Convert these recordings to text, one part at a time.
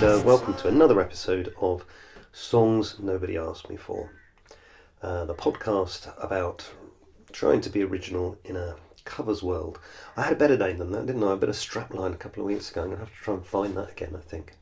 welcome to another episode of Songs Nobody Asked Me For, the podcast about trying to be original in a covers world. I had a better name than that, didn't I? A bit of strapline a couple of weeks ago. I'm going to have to try and find that again, I think.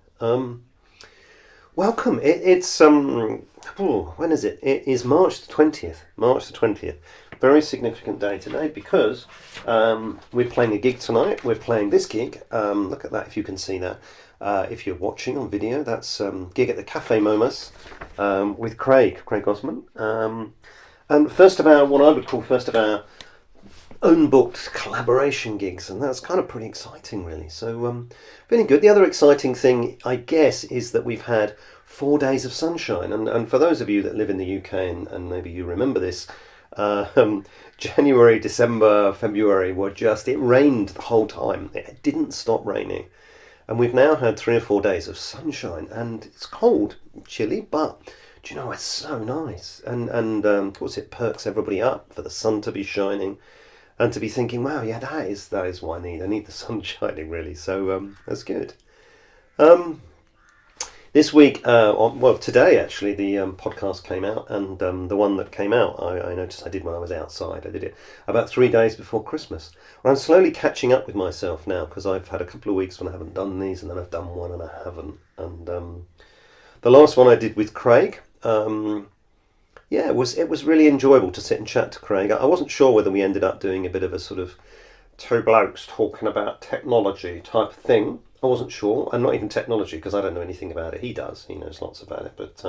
Welcome. When is it? It is March the 20th. March the 20th. Very significant day today because we're playing a gig tonight. We're playing this gig. Look at that if you can see that. If you're watching on video, that's gig at the Cafe Momus with Craig Osmond. And first of our, what I would call first of our own booked collaboration gigs, and that's kind of pretty exciting really. So feeling good. The other exciting thing, I guess, is that we've had 4 days of sunshine, and for those of you that live in the UK and maybe you remember this, January, December, February were just, it rained the whole time. It didn't stop raining. And we've now had 3 or 4 days of sunshine, and it's cold, chilly, but do you know, it's so nice. And of course it perks everybody up for the sun to be shining and to be thinking, wow, yeah, that is what I need. I need the sun shining really. So that's good. This week, today actually, the podcast came out, and the one that came out, I noticed I did when I was outside. I did it about 3 days before Christmas. Well, I'm slowly catching up with myself now because I've had a couple of weeks when I haven't done these, and then I've done one and I haven't. And the last one I did with Craig, it was really enjoyable to sit and chat to Craig. I wasn't sure whether we ended up doing a bit of a sort of two blokes talking about technology type thing. I wasn't sure, and not even technology, because I don't know anything about it. He does, he knows lots about it, but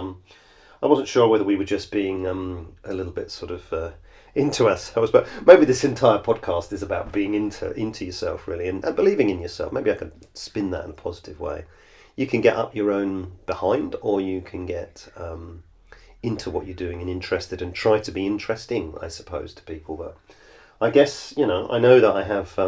I wasn't sure whether we were just being a little bit sort of into ourselves. But maybe this entire podcast is about being into yourself really, and believing in yourself. Maybe I could spin that in a positive way. You can get up your own behind, or you can get into what you're doing and interested, and try to be interesting, I suppose, to people. But I guess, I know that I have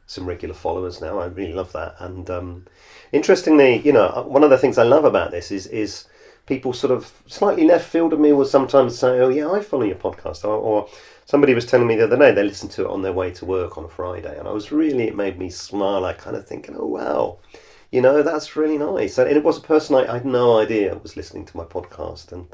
some regular followers now. I really love that. And interestingly, one of the things I love about this is people sort of slightly left field of me will sometimes say, oh yeah, I follow your podcast. Or somebody was telling me the other day they listened to it on their way to work on a Friday. And it made me smile. I kind of thinking, oh wow, that's really nice. And it was a person I had no idea was listening to my podcast. And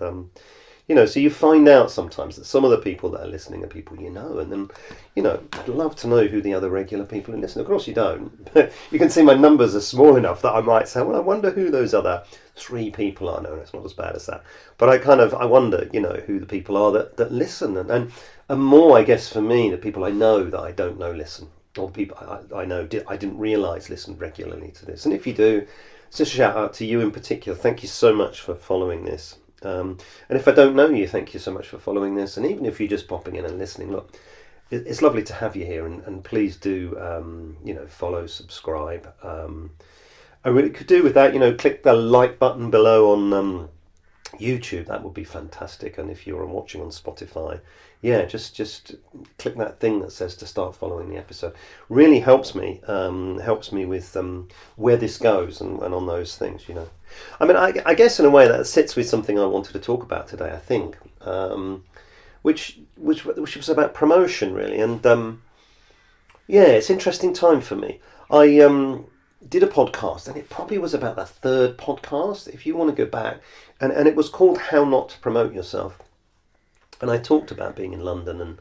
so you find out sometimes that some of the people that are listening are people you know, and then, I'd love to know who the other regular people who listen. Of course you don't, but you can see my numbers are small enough that I might say, well, I wonder who those other 3 people are. No, it's not as bad as that. But I wonder, who the people are that listen, and more, I guess, for me, the people I know that I don't know listen, or people I know I didn't realise listen regularly to this. And if you do, it's a shout out to you in particular. Thank you so much for following this. And if I don't know you, thank you so much for following this. And even if you're just popping in and listening, look, it's lovely to have you here. And please do, follow, subscribe. I really could do with that. Click the like button below on YouTube. That would be fantastic. And if you're watching on Spotify, just click that thing that says to start following the episode. Really helps me with where this goes and on those things. I mean, I guess in a way that sits with something I wanted to talk about today. I think, which was about promotion really, and it's an interesting time for me. I did a podcast, and it probably was about the 3rd podcast, if you want to go back, and it was called How Not to Promote Yourself. And I talked about being in London and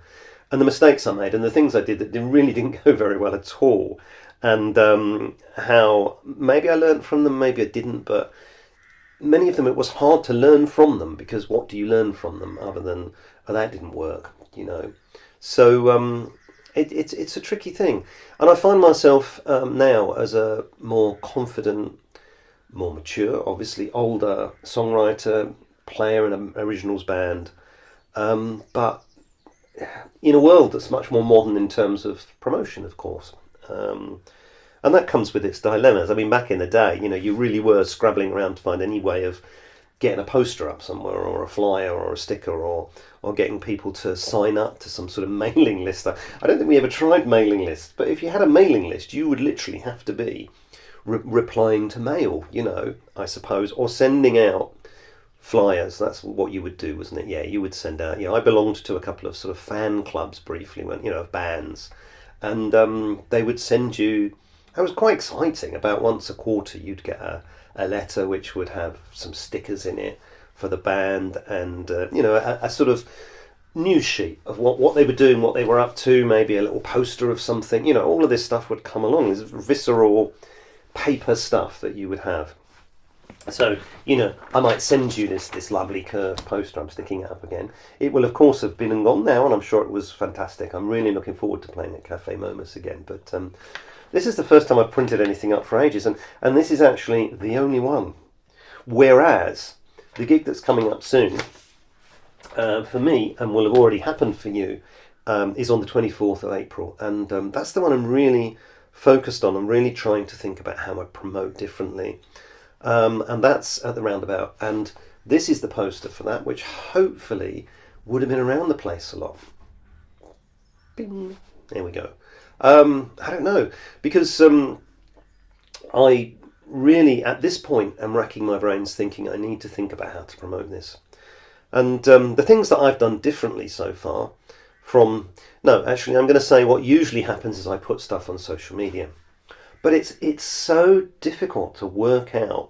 the mistakes I made and the things I did that really didn't go very well at all. And how maybe I learned from them, maybe I didn't, but many of them it was hard to learn from them, because what do you learn from them other than, oh, that didn't work, So it's a tricky thing. And I find myself now as a more confident, more mature, obviously older songwriter, player in an originals band, but in a world that's much more modern in terms of promotion, of course. And that comes with its dilemmas. I mean, back in the day, you really were scrabbling around to find any way of getting a poster up somewhere, or a flyer, or a sticker, or getting people to sign up to some sort of mailing list. I don't think we ever tried mailing lists, but if you had a mailing list, you would literally have to be replying to mail, I suppose, or sending out flyers. That's what you would do, wasn't it? Yeah, you would send out. I belonged to a couple of sort of fan clubs briefly, when of bands, and they would send you It was quite exciting. About once a quarter, you'd get a letter which would have some stickers in it for the band, and a sort of news sheet of what they were doing, what they were up to, maybe a little poster of something. All of this stuff would come along. This visceral paper stuff that you would have. So, I might send you this lovely curved poster. I'm sticking it up again. It will, of course, have been and gone now, and I'm sure it was fantastic. I'm really looking forward to playing at Cafe Momus again. But this is the first time I've printed anything up for ages, and this is actually the only one. Whereas the gig that's coming up soon, for me, and will have already happened for you, is on the 24th of April. And that's the one I'm really focused on. I'm really trying to think about how I promote differently. And that's at the Roundabout. And this is the poster for that, which hopefully would have been around the place a lot. Bing. There we go. I don't know, because I really, at this point, am racking my brains thinking I need to think about how to promote this. And the things that I've done differently so far I'm going to say what usually happens is I put stuff on social media. But it's so difficult to work out.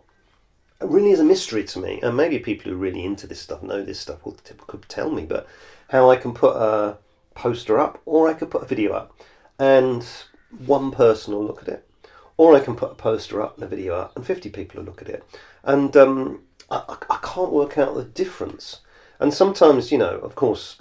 It really is a mystery to me. And maybe people who are really into this stuff, know this stuff, could tell me. But how I can put a poster up, or I could put a video up, and one person will look at it. Or I can put a poster up and a video up, and 50 people will look at it. And I can't work out the difference. And sometimes, of course,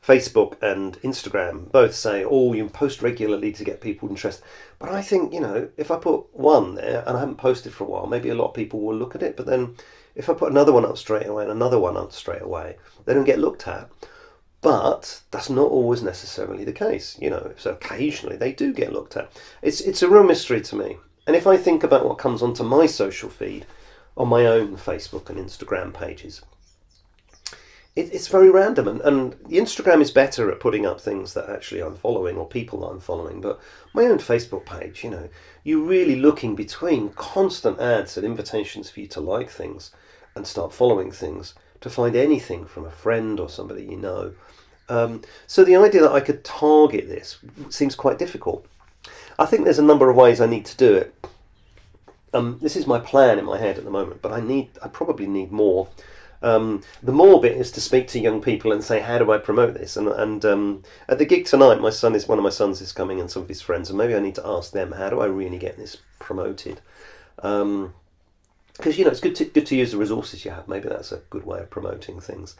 Facebook and Instagram both say, you post regularly to get people interested. But I think, if I put one there and I haven't posted for a while, maybe a lot of people will look at it. But then if I put another one up straight away and another one up straight away, they don't get looked at. But that's not always necessarily the case, so occasionally they do get looked at. It's a real mystery to me. And if I think about what comes onto my social feed on my own Facebook and Instagram pages, it's very random, and the Instagram is better at putting up things that actually I'm following or people that I'm following. But my own Facebook page, you're really looking between constant ads and invitations for you to like things and start following things to find anything from a friend or somebody you know. So the idea that I could target this seems quite difficult. I think there's a number of ways I need to do it. This is my plan in my head at the moment, but I probably need more. The more bit is to speak to young people and say, how do I promote this? And at the gig tonight, one of my sons is coming and some of his friends, and maybe I need to ask them, how do I really get this promoted? Because it's good to use the resources you have. Maybe that's a good way of promoting things.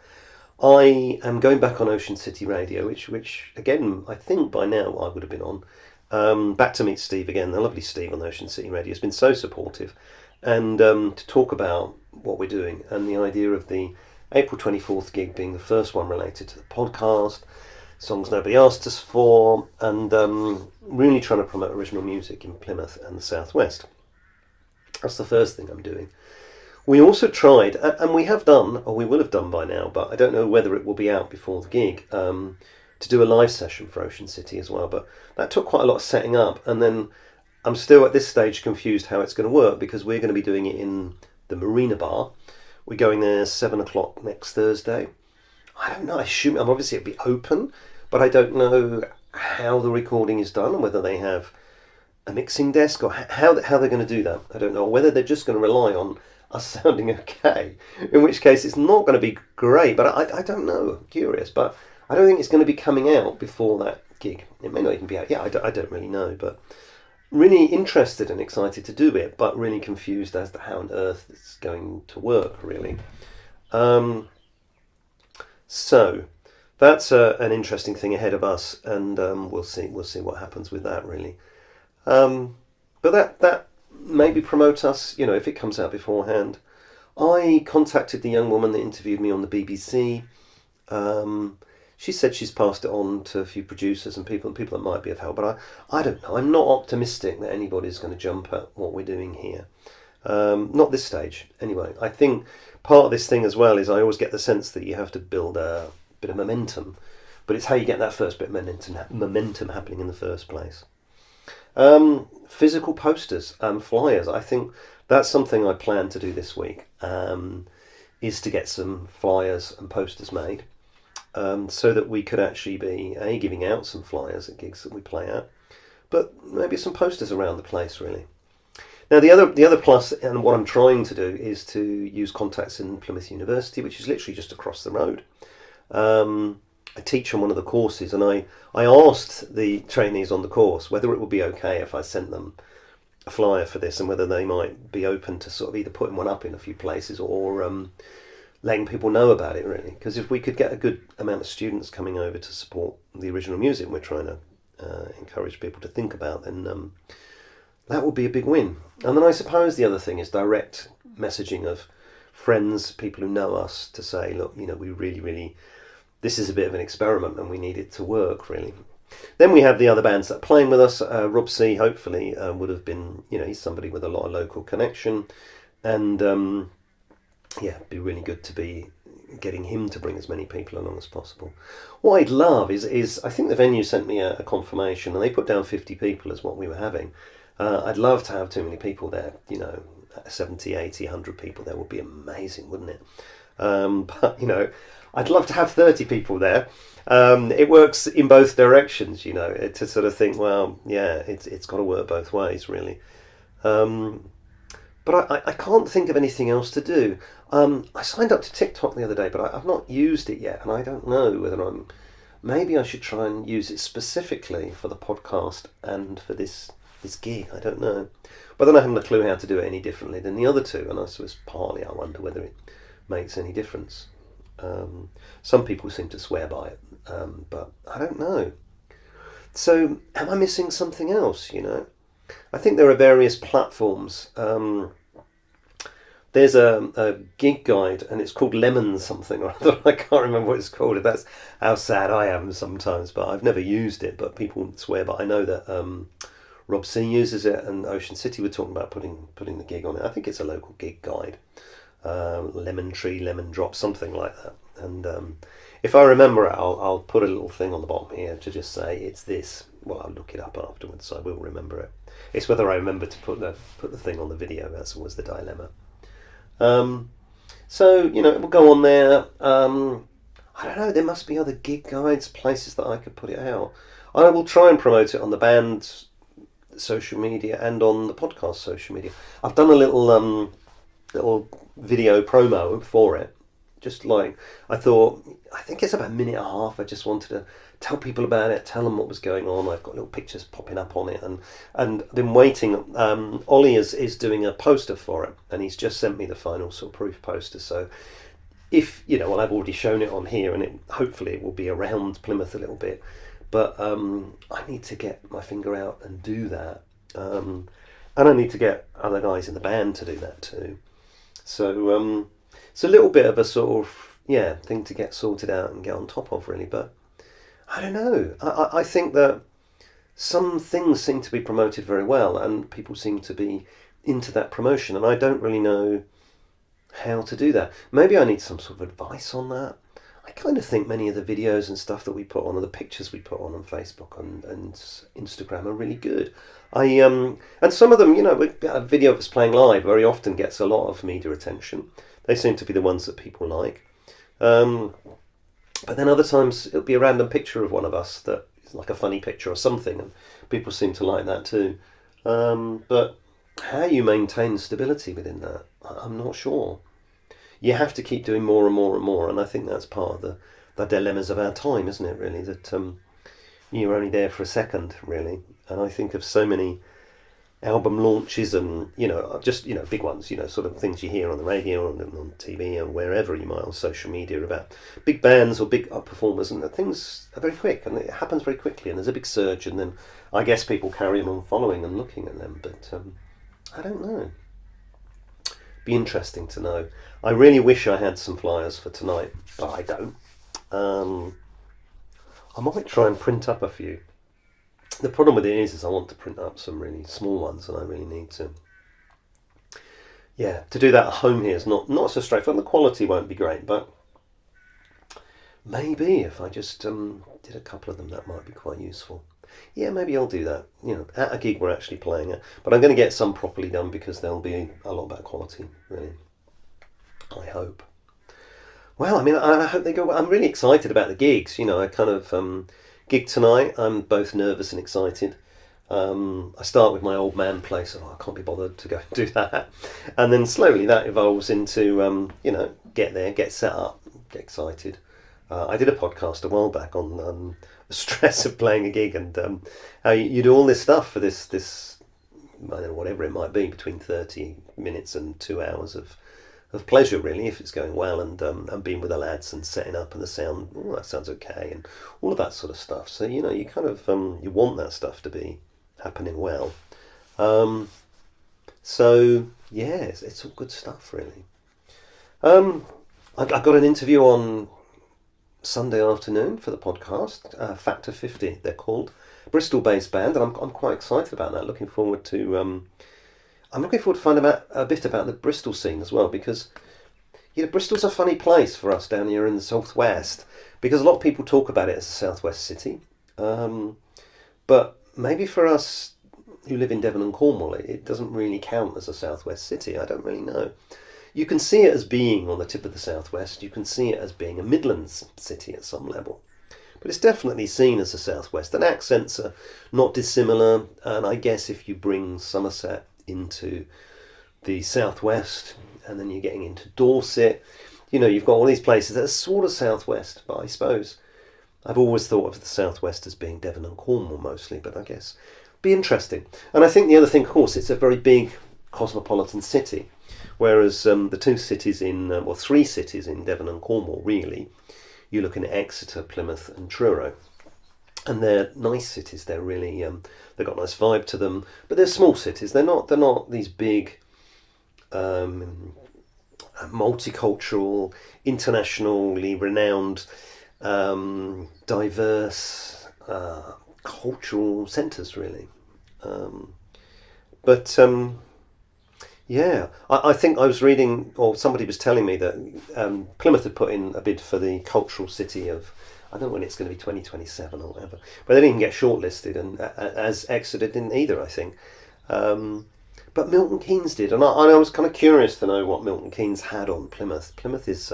I am going back on Ocean City Radio, which again, I think by now I would have been on. Back to meet Steve again, the lovely Steve on Ocean City Radio. Has been so supportive. And to talk about what we're doing and the idea of the April 24th gig being the first one related to the podcast, songs nobody asked us for, and really trying to promote original music in Plymouth and the Southwest. That's the first thing I'm doing. We also tried, and we have done, or we will have done by now, but I don't know whether it will be out before the gig, to do a live session for Ocean City as well. But that took quite a lot of setting up, and then I'm still at this stage confused how it's going to work, because we're going to be doing it in the Marina Bar. We're going there 7 o'clock next Thursday. I don't know, I assume obviously it'll be open, but I don't know how the recording is done and whether they have a mixing desk or how they're going to do that. I don't know, whether they're just going to rely on us sounding okay, in which case it's not going to be great, but I don't know. I'm curious, but I don't think it's going to be coming out before that gig. It may not even be out. Yeah, I don't really know, but really interested and excited to do it, but really confused as to how on earth it's going to work, really. So that's an interesting thing ahead of us, and we'll see what happens with that, really. But that maybe promote us, if it comes out beforehand. I contacted the young woman that interviewed me on the BBC. She said she's passed it on to a few producers and people that might be of help, but I don't know. I'm not optimistic that anybody's going to jump at what we're doing here. Not this stage, anyway. I think part of this thing as well is I always get the sense that you have to build a bit of momentum, but it's how you get that first bit of momentum happening in the first place. Physical posters and flyers. I think that's something I plan to do this week, is to get some flyers and posters made, so that we could actually be giving out some flyers at gigs that we play at, but maybe some posters around the place, really. Now, the other plus, and what I'm trying to do, is to use contacts in Plymouth University, which is literally just across the road. I teach on one of the courses, and I asked the trainees on the course whether it would be okay if I sent them a flyer for this, and whether they might be open to sort of either putting one up in a few places or letting people know about it, really. Because if we could get a good amount of students coming over to support the original music we're trying to encourage people to think about, then that would be a big win. And then I suppose the other thing is direct messaging of friends, people who know us, to say, look, we really, this is a bit of an experiment and we need it to work, really. Then we have the other bands that are playing with us. Rob C, hopefully, would have been, he's somebody with a lot of local connection. And, it'd be really good to be getting him to bring as many people along as possible. What I'd love is I think the venue sent me a confirmation, and they put down 50 people as what we were having. I'd love to have too many people there, 70, 80, 100 people there would be amazing, wouldn't it? But, I'd love to have 30 people there. It works in both directions, to sort of think, well, yeah, it's got to work both ways, really. But I can't think of anything else to do. I signed up to TikTok the other day, but I've not used it yet, and I don't know whether maybe I should try and use it specifically for the podcast and for this gig. I don't know. But then I haven't a clue how to do it any differently than the other two, and I suppose partly I wonder whether it makes any difference. Some people seem to swear by it, but I don't know. So am I missing something else, I think there are various platforms. There's a gig guide, and it's called Lemon something or other. I can't remember what it's called. That's how sad I am sometimes, but I've never used it, but people swear. But I know that Rob C uses it, and Ocean City were talking about putting the gig on it. I think it's a local gig guide. Lemon Tree, Lemon Drop, something like that. And if I remember it, I'll put a little thing on the bottom here to just say it's this. Well, I'll look it up afterwards, so I will remember it. It's whether I remember to put the thing on the video. That's always the dilemma. So it will go on there. I don't know. There must be other gig guides, places that I could put it out. I will try and promote it on the band's social media and on the podcast social media. I've done a little video promo for it. Just like I think it's about a minute and a half. I just wanted to tell people about it, tell them what was going on. I've got little pictures popping up on it, and been waiting. Ollie is doing a poster for it, and he's just sent me the final sort of proof poster. So if I've already shown it on here, and hopefully it will be around Plymouth a little bit. But I need to get my finger out and do that, and I need to get other guys in the band to do that too. So it's a little bit of a sort of thing to get sorted out and get on top of, really. But I don't know. I think that some things seem to be promoted very well, and people seem to be into that promotion, and I don't really know how to do that. Maybe I need some sort of advice on that. I kind of think many of the videos and stuff that we put on, or the pictures we put on Facebook and Instagram, are really good. And some of them, a video of us playing live very often gets a lot of media attention. They seem to be the ones that people like. But then other times it'll be a random picture of one of us that is like a funny picture or something, and people seem to like that too. But how you maintain stability within that, I'm not sure. You have to keep doing more and more and more, and I think that's part of the dilemmas of our time, isn't it, really? That you're only there for a second, really. And I think of so many album launches and, just, big ones, sort of things you hear on the radio or on TV or wherever you might on social media about big bands or big performers, and things are very quick and it happens very quickly, and there's a big surge, and then I guess people carry on following and looking at them, but I don't know. Be interesting to know. I really wish I had some flyers for tonight, but I don't. I might try and print up a few. The problem with it is I want to print up some really small ones, and I really need to. Yeah, to do that at home here is not so straightforward. The quality won't be great, but maybe if I just did a couple of them, that might be quite useful. Yeah, maybe I'll do that. At a gig we're actually playing it, but I'm going to get some properly done because they'll be a lot better quality, really. I hope. Well, I hope they go well. I'm really excited about the gigs. I kind of gig tonight. I'm both nervous and excited. I start with my old man place. Oh, I can't be bothered to go and do that, and then slowly that evolves into get there, get set up, get excited. I did a podcast a while back on the stress of playing a gig and how you do all this stuff for this I don't know, whatever it might be, between 30 minutes and 2 hours of pleasure, really, if it's going well, and being with the lads and setting up and the sound, oh, that sounds okay, and all of that sort of stuff. So, you kind of, you want that stuff to be happening well. So, yeah, it's all good stuff, really. I got an interview on Sunday afternoon for the podcast, Factor 50, they're called. Bristol-based band, and I'm quite excited about that. Looking forward to finding out a bit about the Bristol scene as well, because Bristol's a funny place for us down here in the southwest, because a lot of people talk about it as a southwest city, but maybe for us who live in Devon and Cornwall, it doesn't really count as a southwest city. I don't really know. You can see it as being on the tip of the southwest. You can see it as being a Midlands city at some level. But it's definitely seen as the southwest, and accents are not dissimilar. And I guess if you bring Somerset into the southwest, and then you're getting into Dorset, you've got all these places that are sort of southwest. But I suppose I've always thought of the southwest as being Devon and Cornwall mostly, but I guess be interesting. And I think the other thing, of course, it's a very big cosmopolitan city, whereas the two cities three cities in Devon and Cornwall, really, you're looking at Exeter, Plymouth and Truro. And they're nice cities. They're really, they've got a nice vibe to them. But they're small cities. They're not these big, multicultural, internationally renowned, diverse, cultural centres, really. Yeah, I think I was reading, or somebody was telling me that Plymouth had put in a bid for the cultural city of, I don't know when it's going to be, 2027 or whatever, but they didn't even get shortlisted, and as Exeter didn't either, I think. But Milton Keynes did, and I was kind of curious to know what Milton Keynes had on Plymouth. Plymouth is,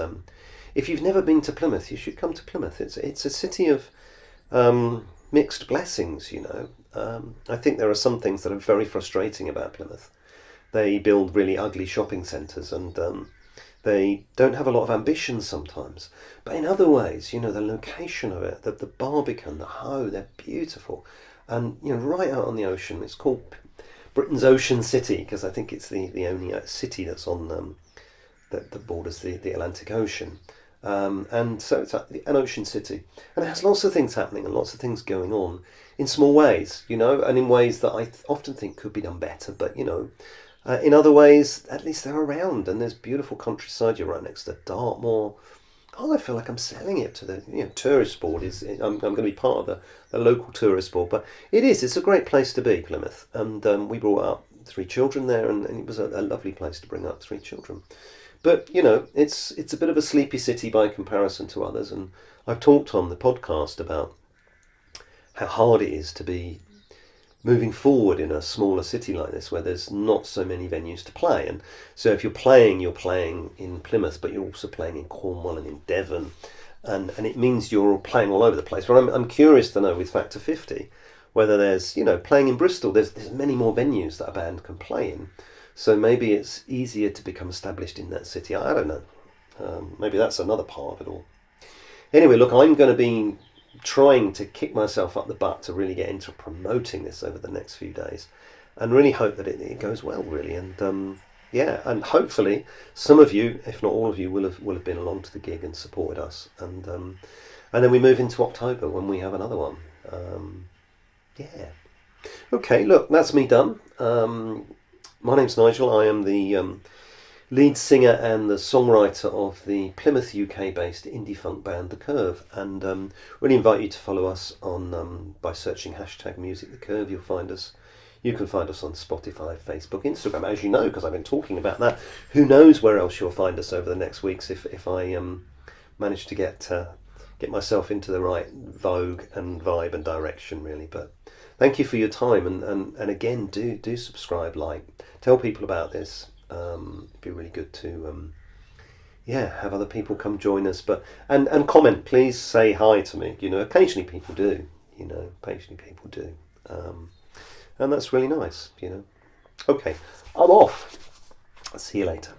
if you've never been to Plymouth, you should come to Plymouth. It's a city of mixed blessings, I think there are some things that are very frustrating about Plymouth. They build really ugly shopping centres, and they don't have a lot of ambition sometimes. But in other ways, the location of it, the Barbican, the Hoe, they're beautiful. And, right out on the ocean. It's called Britain's Ocean City, because I think it's the only city that's on that borders the Atlantic Ocean. And so it's an ocean city. And it has lots of things happening and lots of things going on in small ways, and in ways that I often think could be done better. But, in other ways, at least they're around, and there's beautiful countryside. You're right next to Dartmoor. Oh, I feel like I'm selling it to the tourist board. I'm going to be part of the local tourist board, but it's a great place to be, Plymouth. And we brought up 3 children there, and it was a lovely place to bring up 3 children. But it's a bit of a sleepy city by comparison to others, and I've talked on the podcast about how hard it is to be moving forward in a smaller city like this, where there's not so many venues to play. And so if you're playing in Plymouth, but you're also playing in Cornwall and in Devon, and it means you're playing all over the place. Well, I'm curious to know with Factor 50 whether there's, playing in Bristol, there's many more venues that a band can play in. So maybe it's easier to become established in that city. I don't know. Maybe that's another part of it all. Anyway, look, I'm going to be trying to kick myself up the butt to really get into promoting this over the next few days, and really hope that it goes well, really. And and hopefully some of you, if not all of you, will have been along to the gig and supported us. And then we move into October when we have another one. Okay, look, that's me done. My name's Nigel. I am the lead singer and the songwriter of the Plymouth UK-based indie funk band The Curve, and really invite you to follow us on by searching #Music The Curve. You'll find us. You can find us on Spotify, Facebook, Instagram, as you know, because I've been talking about that. Who knows where else you'll find us over the next weeks if I manage to get myself into the right vogue and vibe and direction, really. But thank you for your time, and again, do subscribe, tell people about this. It'd be really good to have other people come join us, but and comment. Please say hi to me. Occasionally people do. and that's really nice. Okay, I'm off. I'll see you later.